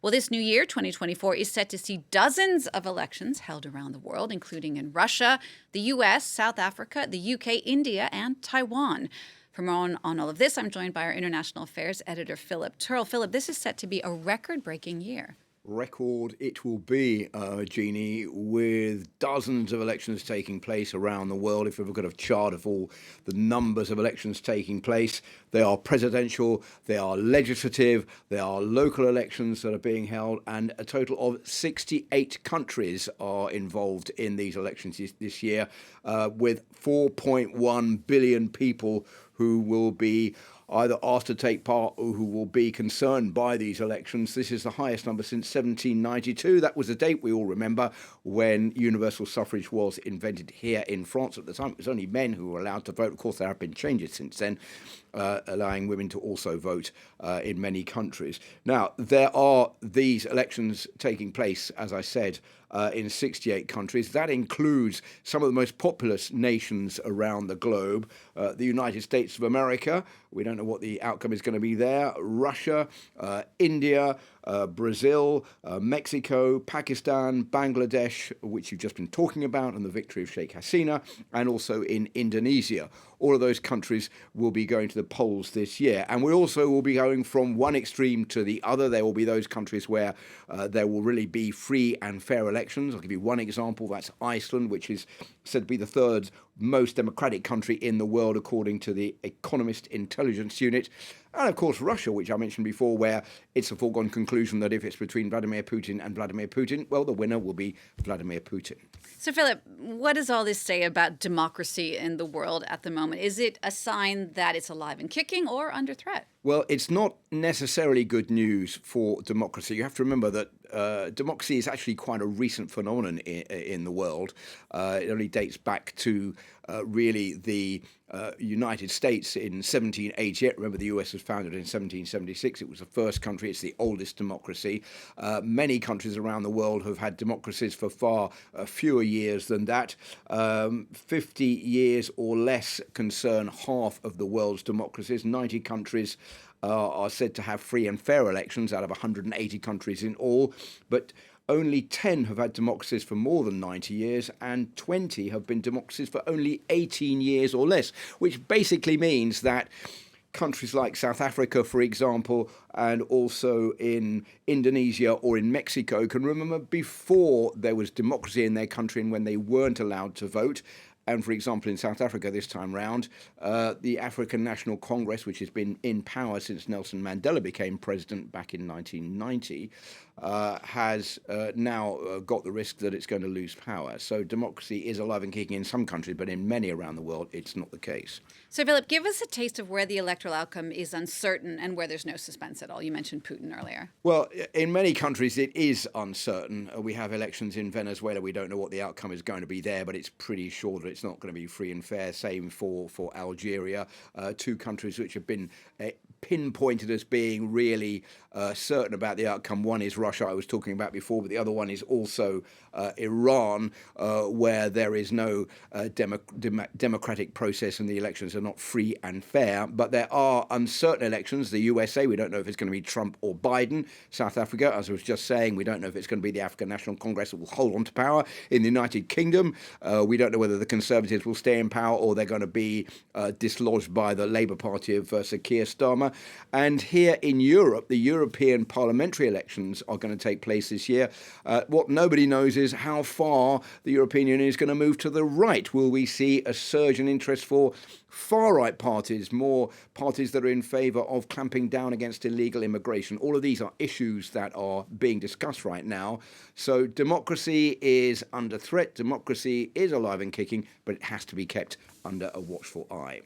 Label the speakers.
Speaker 1: Well, this new year, 2024, is set to see dozens of elections held around the world, including in Russia, the U.S., South Africa, the U.K., India, and Taiwan. For more on all of this, I'm joined by our international affairs editor, Philip Turle. Philip, this is set to be a record-breaking year.
Speaker 2: Record it will be, Jeannie, with dozens of elections taking place around the world. If we look at a chart of all the numbers of elections taking place, they are presidential, they are legislative, they are local elections that are being held, and a total of 68 countries are involved in these elections this year, with 4.1 billion people who will be either asked to take part or who will be concerned by these elections. This is the highest number since 1792. That was the date we all remember when universal suffrage was invented here in France. At the time, it was only men who were allowed to vote. Of course, there have been changes since then, allowing women to also vote in many countries. Now, there are these elections taking place, as I said, in 68 countries. That includes some of the most populous nations around the globe. The United States of America, we don't know what the outcome is going to be there. Russia, India, Brazil, Mexico, Pakistan, Bangladesh, which you've just been talking about, and the victory of Sheikh Hasina, and also in Indonesia. All of those countries will be going to the polls this year. And we also will be going from one extreme to the other. There will be those countries where there will really be free and fair elections. I'll give you one example. That's Iceland, which is said to be the third most democratic country in the world, according to the Economist Intelligence Unit. And, of course, Russia, which I mentioned before, where it's a foregone conclusion that if it's between Vladimir Putin and Vladimir Putin, well, the winner will be Vladimir Putin.
Speaker 1: So, Philip, what does all this say about democracy in the world at the moment? Is it a sign that it's alive and kicking or under threat?
Speaker 2: Well, it's not necessarily good news for democracy. You have to remember that democracy is actually quite a recent phenomenon in the world. It only dates back to really the United States in 1788. Remember, the US was founded in 1776. It was the first country. It's the oldest democracy. Many countries around the world have had democracies for far fewer years than that. 50 years or less concern half of the world's democracies. 90 countries are said to have free and fair elections out of 180 countries in all, but only 10 have had democracies for more than 90 years, and 20 have been democracies for only 18 years or less, which basically means that countries like South Africa, for example, and also in Indonesia or in Mexico can remember before there was democracy in their country and when they weren't allowed to vote. And, for example, in South Africa this time round, the African National Congress, which has been in power since Nelson Mandela became president back in 1990, has now got the risk that it's going to lose power. So democracy is alive and kicking in some countries, but in many around the world, it's not the case.
Speaker 1: So, Philip, give us a taste of where the electoral outcome is uncertain and where there's no suspense at all. You mentioned Putin earlier.
Speaker 2: Well, in many countries, it is uncertain. We have elections in Venezuela. We don't know what the outcome is going to be there, but it's pretty sure that it's not going to be free and fair. Same for Algeria, two countries which have been pinpointed as being really certain about the outcome. One is Russia, I was talking about before, but the other one is also Iran, where there is no democratic process and the elections are not free and fair. But there are uncertain elections. The USA, we don't know if it's going to be Trump or Biden. South Africa, as I was just saying, we don't know if it's going to be the African National Congress that will hold on to power. In the United Kingdom, we don't know whether the Conservatives will stay in power or they're going to be dislodged by the Labour Party of Sir Keir Starmer. And here in Europe, the European parliamentary elections are going to take place this year. What nobody knows is how far the European Union is going to move to the right. Will we see a surge in interest for far-right parties, more parties that are in favour of clamping down against illegal immigration? All of these are issues that are being discussed right now. So democracy is under threat. Democracy is alive and kicking, but it has to be kept under a watchful eye.